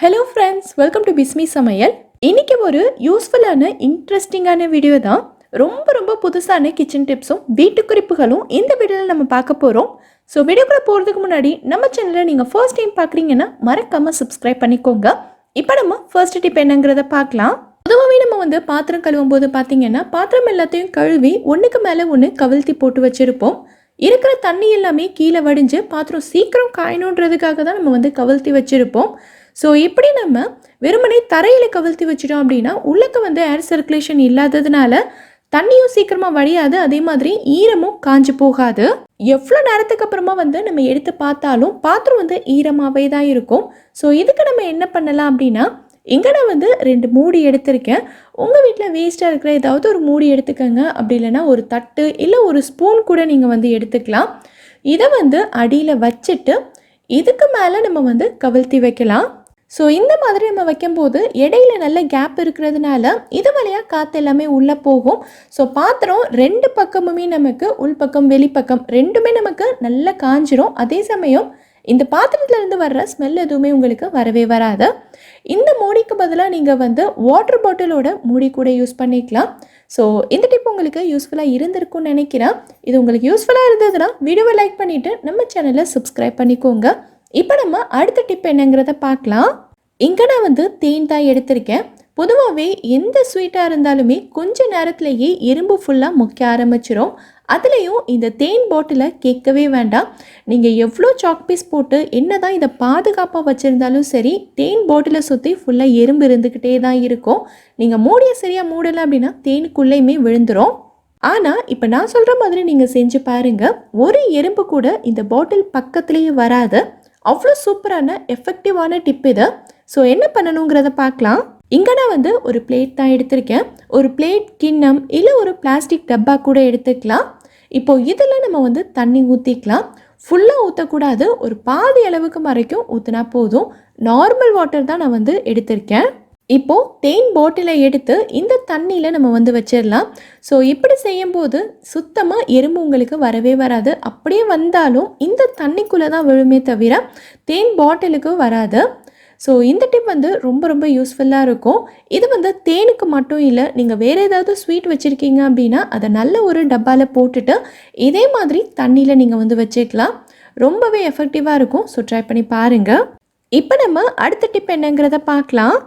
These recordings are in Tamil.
Hello friends, welcome to Bismi சமையல். இன்னைக்கு ஒரு யூஸ்ஃபுல்லான இன்ட்ரெஸ்டிங்கான வீடியோ தான். ரொம்ப ரொம்ப புதுசான கிச்சன் டிப்ஸும் வீட்டு குறிப்புகளும் இந்த வீடியோவில் நம்ம பார்க்க போகிறோம். ஸோ வீடியோக்குள்ளே போகிறதுக்கு முன்னாடி நம்ம சேனலை நீங்கள் ஃபர்ஸ்ட் டைம் பார்க்குறீங்கன்னா மறக்காமல் சப்ஸ்கிரைப் பண்ணிக்கோங்க. இப்போ நம்ம ஃபர்ஸ்ட் டிப் என்னங்கிறத பார்க்கலாம். பொதுவாகவே நம்ம பாத்திரம் கழுவும் போது பார்த்தீங்கன்னா பாத்திரம் எல்லாத்தையும் கழுவி ஒன்றுக்கு மேலே ஒன்று கவிழ்த்தி போட்டு வச்சுருப்போம். இருக்கிற தண்ணி எல்லாமே கீழே வடிஞ்சு பாத்திரம் சீக்கிரம் காயணுன்றதுக்காக தான் நம்ம கவிழ்த்தி வச்சுருப்போம். ஸோ இப்படி நம்ம வெறுமனே தரையில் கவிழ்த்தி வச்சிட்டோம் அப்படின்னா உள்ளக்க ஏர் சர்க்குலேஷன் இல்லாததுனால தண்ணியும் சீக்கிரமாக வடியாது, அதே மாதிரி ஈரமும் காஞ்சு போகாது. எவ்வளோ நேரத்துக்கு அப்புறமா நம்ம எடுத்து பார்த்தாலும் பாத்திரம் ஈரமாகவே தான் இருக்கும். ஸோ இதுக்கு நம்ம என்ன பண்ணலாம் அப்படின்னா, இங்கே நான் 2 மூடி எடுத்திருக்கேன். உங்கள் வீட்டில் வேஸ்ட்டாக இருக்கிற ஏதாவது ஒரு மூடி எடுத்துக்கோங்க. அப்படி இல்லைன்னா ஒரு தட்டு இல்லை ஒரு ஸ்பூன் கூட நீங்கள் எடுத்துக்கலாம். இதை அடியில் வச்சுட்டு இதுக்கு மேலே நம்ம கவிழ்த்தி வைக்கலாம். ஸோ இந்த மாதிரி நம்ம வைக்கும்போது இடையில நல்ல கேப் இருக்கிறதுனால இது வழியாக காற்று எல்லாமே உள்ளே போகும். ஸோ பாத்திரம் 2 பக்கமுமே நமக்கு உள்பக்கம் வெளிப்பக்கம் ரெண்டுமே நமக்கு நல்லா காஞ்சிரும். அதே சமயம் இந்த பாத்திரத்துலேருந்து வர்ற ஸ்மெல் எதுவுமே உங்களுக்கு வரவே வராது. இந்த மூடிக்கு பதிலாக நீங்கள் வாட்டர் பாட்டிலோட மூடி கூட யூஸ் பண்ணிக்கலாம். ஸோ இந்த டிப் உங்களுக்கு யூஸ்ஃபுல்லாக இருந்திருக்கும்னு நினைக்கிறேன். இது உங்களுக்கு யூஸ்ஃபுல்லாக இருந்ததுன்னா வீடியோவை லைக் பண்ணிவிட்டு நம்ம சேனலை சப்ஸ்கிரைப் பண்ணிக்கோங்க. இப்போ நம்ம அடுத்த டிப் என்னங்கிறத பார்க்கலாம். இங்கே நான் தேன் தான் எடுத்திருக்கேன். பொதுவாகவே எந்த ஸ்வீட்டாக இருந்தாலுமே கொஞ்ச நேரத்துலேயே எறும்பு ஃபுல்லாக முக்க ஆரம்பிச்சிடும். அதுலேயும் இந்த தேன் பாட்டிலை கேட்கவே வேண்டாம். நீங்கள் எவ்வளோ சாக் பீஸ் போட்டு என்ன தான் இதை பாதுகாப்பாக வச்சுருந்தாலும் சரி, தேன் பாட்டிலை சுற்றி ஃபுல்லாக எறும்பு இருந்துக்கிட்டே தான் இருக்கும். நீங்கள் மூடியை சரியாக மூடலை அப்படின்னா தேனுக்குள்ளேயுமே விழுந்துடும். ஆனால் இப்போ நான் சொல்கிற மாதிரி நீங்கள் செஞ்சு பாருங்கள், ஒரு எறும்பு கூட இந்த பாட்டில் பக்கத்துலேயே வராது. அவ்வளோ சூப்பரான எஃபெக்டிவான டிப் இது. ஸோ என்ன பண்ணணுங்கிறத பார்க்கலாம். இங்கே நான் ஒரு பிளேட் தான் எடுத்திருக்கேன். ஒரு பிளேட், கிண்ணம் இல்லை ஒரு பிளாஸ்டிக் டப்பா கூட எடுத்துக்கலாம். இப்போது இதில் நம்ம தண்ணி ஊற்றிக்கலாம். ஃபுல்லாக ஊற்றக்கூடாது, ஒரு பாதி அளவுக்கு வரைக்கும் ஊற்றினா போதும். நார்மல் வாட்டர் தான் நான் எடுத்திருக்கேன். இப்போது தேன் பாட்டிலை எடுத்து இந்த தண்ணியில் நம்ம வச்சிடலாம். ஸோ இப்படி செய்யும்போது சுத்தமாக எறும்பு உங்களுக்கு வரவே வராது. அப்படியே வந்தாலும் இந்த தண்ணிக்குள்ளே தான் விழுமே தவிர தேன் பாட்டிலுக்கு வராது. ஸோ இந்த டிப் ரொம்ப ரொம்ப யூஸ்ஃபுல்லாக இருக்கும். இது தேனுக்கு மட்டும் இல்லை, நீங்கள் வேறு ஏதாவது ஸ்வீட் வச்சுருக்கீங்க அப்படின்னா அதை நல்ல ஒரு டப்பாவில் போட்டுட்டு இதே மாதிரி தண்ணியில் நீங்கள் வச்சுக்கலாம். ரொம்பவே எஃபெக்டிவாக இருக்கும். ஸோ ட்ரை பண்ணி பாருங்கள். இப்போ நம்ம அடுத்த டிப் என்னங்கிறத பார்க்கலாம்.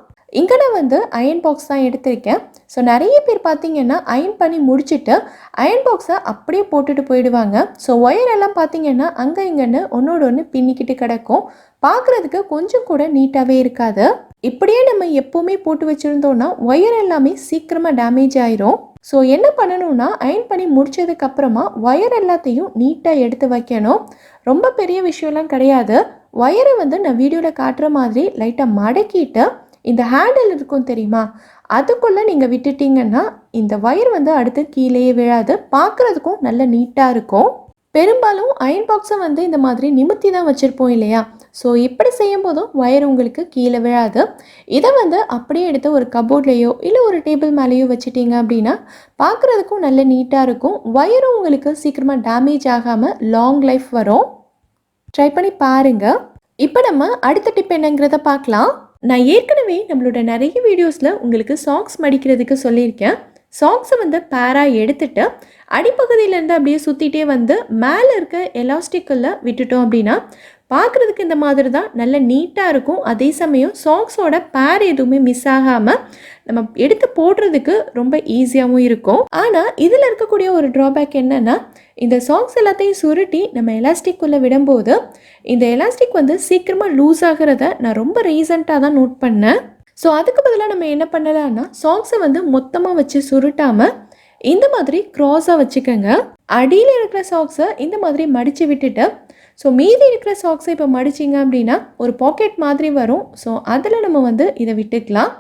இங்கே நான் அயன் பாக்ஸ் தான் எடுத்திருக்கேன். ஸோ நிறைய பேர் பார்த்தீங்கன்னா அயன் பண்ணி முடிச்சுட்டு அயன் பாக்ஸை அப்படியே போட்டுட்டு போயிடுவாங்க. ஸோ ஒயர் எல்லாம் பார்த்தீங்கன்னா அங்கே இங்கேன்னு ஒன்றோட ஒன்று பின்னிக்கிட்டு கிடக்கும். பார்க்குறதுக்கு கொஞ்சம் கூட நீட்டாகவே இருக்காது. இப்படியே நம்ம எப்போவுமே போட்டு வச்சுருந்தோன்னா ஒயர் எல்லாமே சீக்கிரமாக டேமேஜ் ஆயிரும். ஸோ என்ன பண்ணணும்னா, அயன் பண்ணி முடித்ததுக்கப்புறமா ஒயர் எல்லாத்தையும் நீட்டாக எடுத்து வைக்கணும். ரொம்ப பெரிய விஷயம்லாம் கிடையாது. ஒயரை நான் வீடியோவில் காட்டுற மாதிரி லைட்டாக மடக்கிட்டு இந்த ஹேண்டில் இருக்கும் தெரியுமா, அதுக்குள்ளே நீங்கள் விட்டுட்டிங்கன்னா இந்த ஒயர் அடுத்து கீழேயே விழாது. பார்க்குறதுக்கும் நல்ல நீட்டாக இருக்கும். பெரும்பாலும் அயன் பாக்ஸை இந்த மாதிரி நிமித்தி தான் வச்சுருப்போம் இல்லையா. ஸோ இப்படி செய்யும் போதும் ஒயர் உங்களுக்கு கீழே விழாது. இதை அப்படியே எடுத்து ஒரு கபோர்ட்லேயோ இல்லை ஒரு டேபிள் மேலேயோ வச்சுட்டிங்க அப்படின்னா பார்க்குறதுக்கும் நல்ல நீட்டாக இருக்கும். ஒயரும் உங்களுக்கு சீக்கிரமாக டேமேஜ் ஆகாமல் லாங் லைஃப் வரும். ட்ரை பண்ணி பாருங்கள். இப்போ நம்ம அடுத்த டிப் என்னங்கிறத பார்க்கலாம். நான் ஏற்கனவே நம்மளோட நிறைய வீடியோஸில் உங்களுக்கு சாக்ஸ் மடிக்கிறதுக்கு சொல்லியிருக்கேன். சாக்ஸை பேராக எடுத்துட்டு அடிப்பகுதியிலேருந்து அப்படியே சுற்றிட்டே மேலே இருக்க எலாஸ்டிக்கில் விட்டுட்டோம் அப்படின்னா பார்க்குறதுக்கு இந்த மாதிரி தான் நல்ல நீட்டாக இருக்கும். அதே சமயம் சாக்ஸோட பேர் எதுவுமே மிஸ் ஆகாமல் நம்ம எடுத்து போடுறதுக்கு ரொம்ப ஈஸியாகவும் இருக்கும். ஆனால் இதில் இருக்கக்கூடிய ஒரு ட்ராபேக் என்னென்னா, இந்த சாக்ஸ் எல்லாத்தையும் சுருட்டி நம்ம எலாஸ்டிக்குள்ளே விடும்போது இந்த எலாஸ்டிக் சீக்கிரமாக லூஸ் ஆகிறத நான் ரொம்ப ரீசெண்டாக தான் நோட் பண்ணேன். ஸோ அதுக்கு பதிலாக நம்ம என்ன பண்ணலாம்னா, சாக்ஸை மொத்தமாக வச்சு சுருட்டாமல் இந்த மாதிரி க்ராஸாக வச்சுக்கோங்க. அடியில் இருக்கிற சாக்ஸை இந்த மாதிரி மடித்து விட்டுட்டு ஸோ மீதி இருக்கிற சாக்ஸை இப்போ மடிச்சிங்க அப்படின்னா ஒரு பாக்கெட் மாதிரி வரும். ஸோ அதில் நம்ம இதை விட்டுக்கலாம்.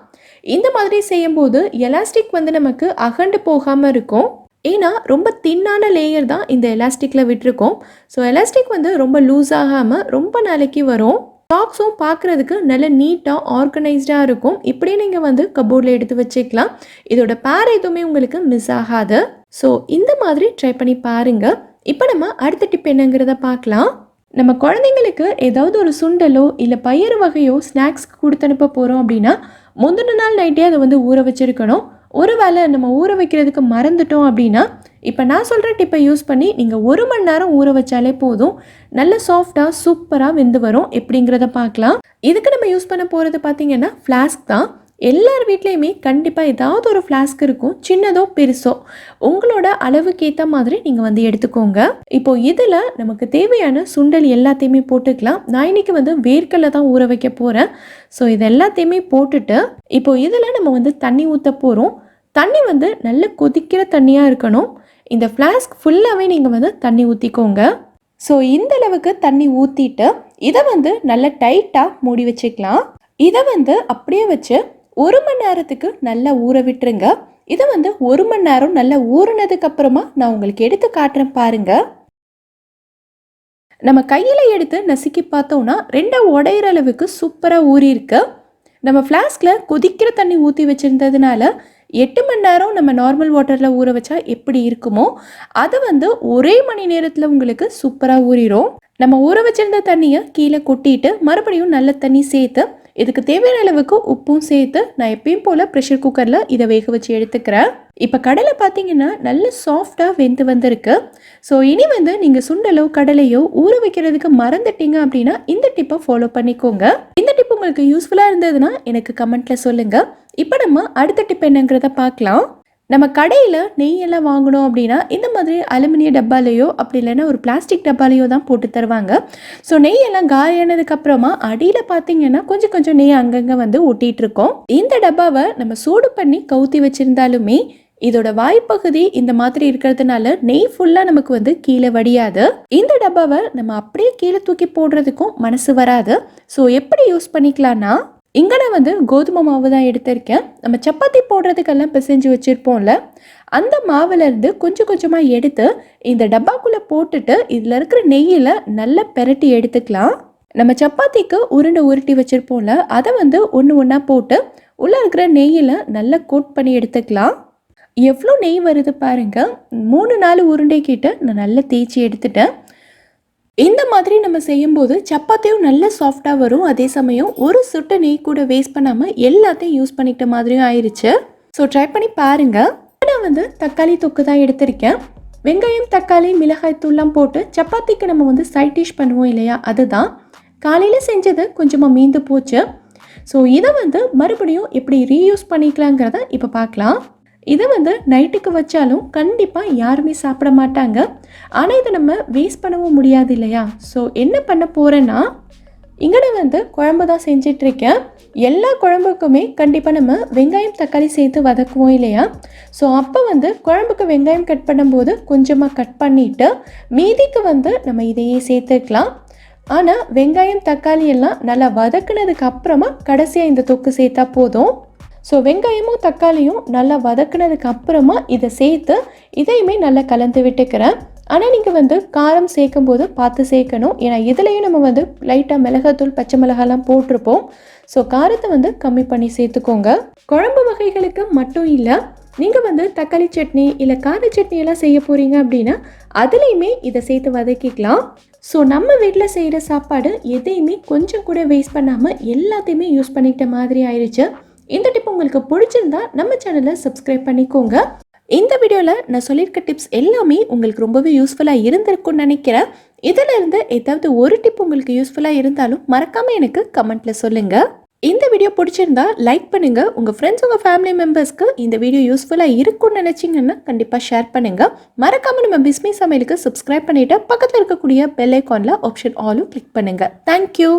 இந்த மாதிரி செய்யும்போது எலாஸ்டிக் நமக்கு அகண்டு போகாமல் இருக்கும். ஏன்னா ரொம்ப தின்னான லேயர் தான் இந்த எலாஸ்டிக்கில் விட்டுருக்கோம். ஸோ எலாஸ்டிக் ரொம்ப லூஸ் ஆகாமல் ரொம்ப நாளைக்கு வரும். சாக்ஸும் பார்க்குறதுக்கு நல்ல நீட்டாக ஆர்கனைஸ்டாக இருக்கும். இப்படியே நீங்கள் கபோர்டில் எடுத்து வச்சுக்கலாம். இதோட பேர் எதுவுமே உங்களுக்கு மிஸ் ஆகாது. ஸோ இந்த மாதிரி ட்ரை பண்ணி பாருங்கள். இப்போ நம்ம அடுத்த டிப் என்னங்கிறத பார்க்கலாம். நம்ம குழந்தைங்களுக்கு ஏதாவது ஒரு சுண்டலோ இல்லை பயிறு வகையோ ஸ்நாக்ஸ்க்கு கொடுத்து அனுப்ப போகிறோம் அப்படின்னா முந்தின நாள் நைட்டே அதை வந்து ஊற வச்சுருக்கணும். ஒரு வேளை நம்ம ஊற வைக்கிறதுக்கு மறந்துட்டோம் அப்படின்னா இப்போ நான் சொல்கிற டிப்பை யூஸ் பண்ணி நீங்கள் 1 மணி நேரம் ஊற வச்சாலே போதும். நல்ல சாஃப்டாக சூப்பராக வெந்து வரும். எப்படிங்கிறத பார்க்கலாம். இதுக்கு நம்ம யூஸ் பண்ண போகிறது பார்த்திங்கன்னா ஃப்ளாஸ்க் தான். எல்லார் வீட்லேயுமே கண்டிப்பாக ஏதாவது ஒரு ஃப்ளாஸ்க் இருக்கும், சின்னதோ பெருசோ உங்களோட அளவுக்கு ஏற்ற மாதிரி நீங்கள் வந்து எடுத்துக்கோங்க. இப்போது இதில் நமக்கு தேவையான சுண்டல் எல்லாத்தையுமே போட்டுக்கலாம். நான் இன்றைக்கி வந்து வேர்க்கடலை தான் ஊற வைக்க போகிறேன். ஸோ இது எல்லாத்தையுமே போட்டுட்டு இப்போது இதில் நம்ம வந்து தண்ணி ஊற்ற போகிறோம். தண்ணி வந்து நல்ல கொதிக்கிற தண்ணியாக இருக்கணும். இந்த ஃப்ளாஸ்க் ஃபுல்லாகவே நீங்கள் வந்து தண்ணி ஊற்றிக்கோங்க. ஸோ இந்த அளவுக்கு தண்ணி ஊற்றிட்டு இதை வந்து நல்ல டைட்டாக மூடி வச்சுக்கலாம். இதை வந்து அப்படியே வச்சு 1 மணி நேரத்துக்கு நல்லா ஊற விட்டுருங்க. இதை வந்து 1 மணி நேரம் நல்லா ஊறினதுக்கு அப்புறமா நான் உங்களுக்கு எடுத்து காட்டுறேன் பாருங்க. நம்ம கையில் எடுத்து நசுக்கி பார்த்தோம்னா 2 உடையிற அளவுக்கு சூப்பராக ஊறி இருக்கு. நம்ம ஃப்ளாஸ்கில் கொதிக்கிற தண்ணி ஊற்றி வச்சுருந்ததுனால 8 மணி நேரம் நம்ம நார்மல் வாட்டரில் ஊற வச்சா எப்படி இருக்குமோ அது வந்து ஒரே மணி நேரத்தில் உங்களுக்கு சூப்பராக ஊறிடும். நம்ம ஊற வச்சிருந்த தண்ணியை கீழே கொட்டிட்டு மறுபடியும் நல்ல தண்ணி சேர்த்து இதுக்கு தேவையான அளவுக்கு உப்பும் சேர்த்து நான் எப்பயும் போல் ப்ரெஷர் குக்கரில் இதை வேக வச்சு எடுத்துக்கிறேன். இப்போ கடலை பார்த்தீங்கன்னா நல்ல சாஃப்டாக வெந்து வந்திருக்கு. ஸோ இனி வந்து நீங்கள் சுண்டலோ கடலையோ ஊற வைக்கிறதுக்கு மறந்துட்டீங்க அப்படின்னா இந்த டிப்பை ஃபாலோ பண்ணிக்கோங்க. இந்த டிப் உங்களுக்கு யூஸ்ஃபுல்லாக இருந்ததுன்னா எனக்கு கமெண்ட்டில் சொல்லுங்கள். இப்போ நம்ம அடுத்த டிப் என்னங்கிறத பார்க்கலாம். நம்ம கடையில் நெய்யெல்லாம் வாங்கணும் அப்படின்னா இந்த மாதிரி அலுமினிய டப்பாலையோ அப்படி இல்லைன்னா ஒரு பிளாஸ்டிக் டப்பாலையோ தான் போட்டு தருவாங்க. ஸோ நெய்யெல்லாம் காயானதுக்கப்புறமா அடியில் பார்த்தீங்கன்னா கொஞ்சம் கொஞ்சம் நெய் அங்கங்கே வந்து ஒட்டிகிட்ருக்கோம். இந்த டப்பாவை நம்ம சூடு பண்ணி கவுத்தி வச்சுருந்தாலுமே இதோட வாய்ப்பகுதி இந்த மாதிரி இருக்கிறதுனால நெய் ஃபுல்லாக நமக்கு வந்து கீழே வடியாது. இந்த டப்பாவை நம்ம அப்படியே கீழே தூக்கி போடுறதுக்கும் மனசு வராது. ஸோ எப்படி யூஸ் பண்ணிக்கலான்னா இங்கே நான் வந்து கோதுமை மாவு தான் எடுத்திருக்கேன். நம்ம சப்பாத்தி போடுறதுக்கெல்லாம் பிசைஞ்சு வச்சுருப்போம்ல அந்த மாவுலேருந்து கொஞ்சம் கொஞ்சமாக எடுத்து இந்த டப்பாக்குள்ளே போட்டுட்டு இதில் இருக்கிற நெய்யில் நல்லா பெரட்டி எடுத்துக்கலாம். நம்ம சப்பாத்திக்கு உருட்டி வச்சுருப்போம்ல அதை வந்து ஒன்று ஒன்றா போட்டு உள்ளே இருக்கிற நெய்யில் நல்லா கோட் பண்ணி எடுத்துக்கலாம். எவ்வளோ நெய் வருது பாருங்கள். 3-4 உருண்டை கிட்ட நான் நல்லா தேய்ச்சி எடுத்துட்டேன். இந்த மாதிரி நம்ம செய்யும்போது சப்பாத்தியும் நல்ல சாஃப்டாக வரும். அதே சமயம் ஒரு சுட்ட நெய் கூட வேஸ்ட் பண்ணாமல் எல்லாத்தையும் யூஸ் பண்ணிக்கிட்ட மாதிரியும் ஆயிடுச்சு. ஸோ ட்ரை பண்ணி பாருங்கள். நான் வந்து தக்காளி தொக்கு தான் எடுத்திருக்கேன். வெங்காயம் தக்காளி மிளகாய் தூள்லாம் போட்டு சப்பாத்திக்கு நம்ம வந்து சைட் டிஷ் பண்ணுவோம் இல்லையா, அதுதான். காலையில் செஞ்சது கொஞ்சமாக மீந்து போச்சு. ஸோ இதை வந்து மறுபடியும் எப்படி ரீயூஸ் பண்ணிக்கலாங்கிறத இப்போ பார்க்கலாம். இதை வந்து நைட்டுக்கு வச்சாலும் கண்டிப்பாக யாருமே சாப்பிட மாட்டாங்க. ஆனால் இதை நம்ம வேஸ்ட் பண்ணவும் முடியாது இல்லையா. ஸோ என்ன பண்ண போகிறேன்னா இங்கே நான் வந்து குழம்பு தான் செஞ்சிட்ருக்கேன். எல்லா குழம்புக்குமே கண்டிப்பாக நம்ம வெங்காயம் தக்காளி சேர்த்து வதக்குவோம் இல்லையா. ஸோ அப்போ வந்து குழம்புக்கு வெங்காயம் கட் பண்ணும்போது கொஞ்சமாக கட் பண்ணிவிட்டு மீதிக்கு வந்து நம்ம இதையே சேர்த்துக்கலாம். ஆனால் வெங்காயம் தக்காளி எல்லாம் நல்லா வதக்குனதுக்கு அப்புறமா கடைசியாக இந்த தொக்கு சேர்த்தா போதும். ஸோ வெங்காயமும் தக்காளியும் நல்லா வதக்குனதுக்கு அப்புறமா இதை சேர்த்து இதையுமே நல்லா கலந்து விட்டுக்கிறேன். ஆனால் நீங்கள் வந்து காரம் சேர்க்கும் போது பார்த்து சேர்க்கணும். ஏன்னா இதுலேயும் நம்ம வந்து லைட்டாக மிளகாத்தூள் பச்சை மிளகாலாம் போட்டிருப்போம். ஸோ காரத்தை வந்து கம்மி பண்ணி சேர்த்துக்கோங்க. குழம்பு வகைகளுக்கு மட்டும் இல்லை, நீங்கள் வந்து தக்காளி சட்னி இல்லை கார சட்னி எல்லாம் செய்ய போகிறீங்க அப்படின்னா அதுலேயுமே இதை சேர்த்து வதக்கிக்கலாம். ஸோ நம்ம வீட்டில் செய்கிற சாப்பாடு எதையுமே கொஞ்சம் கூட வேஸ்ட் பண்ணாமல் எல்லாத்தையுமே யூஸ் பண்ணிக்கிட்ட மாதிரி ஆயிடுச்சு. இந்த டிப் உங்களுக்கு பிடிச்சிருந்தா நம்ம சேனலை சப்ஸ்கிரைப் பண்ணிக்கோங்க. இந்த வீடியோவில் நான் சொல்லியிருக்க டிப்ஸ் எல்லாமே உங்களுக்கு ரொம்பவே யூஸ்ஃபுல்லாக இருந்திருக்கும்னு நினைக்கிறேன். இதில் இருந்து ஏதாவது ஒரு டிப் உங்களுக்கு யூஸ்ஃபுல்லாக இருந்தாலும் மறக்காமல் எனக்கு கமெண்ட்டில் சொல்லுங்கள். இந்த வீடியோ பிடிச்சிருந்தா லைக் பண்ணுங்கள். உங்கள் ஃப்ரெண்ட்ஸ் உங்கள் ஃபேமிலி மெம்பர்ஸ்க்கு இந்த வீடியோ யூஸ்ஃபுல்லாக இருக்கும்னு நினச்சிங்கன்னா கண்டிப்பாக ஷேர் பண்ணுங்கள். மறக்காமல் நம்ம பிஸ்மி சமையலுக்கு சப்ஸ்கிரைப் பண்ணிவிட்டு பக்கத்தில் இருக்கக்கூடிய பெல் ஐக்கானில் ஆப்ஷன் ஆலும் கிளிக் பண்ணுங்கள். தேங்க்யூ.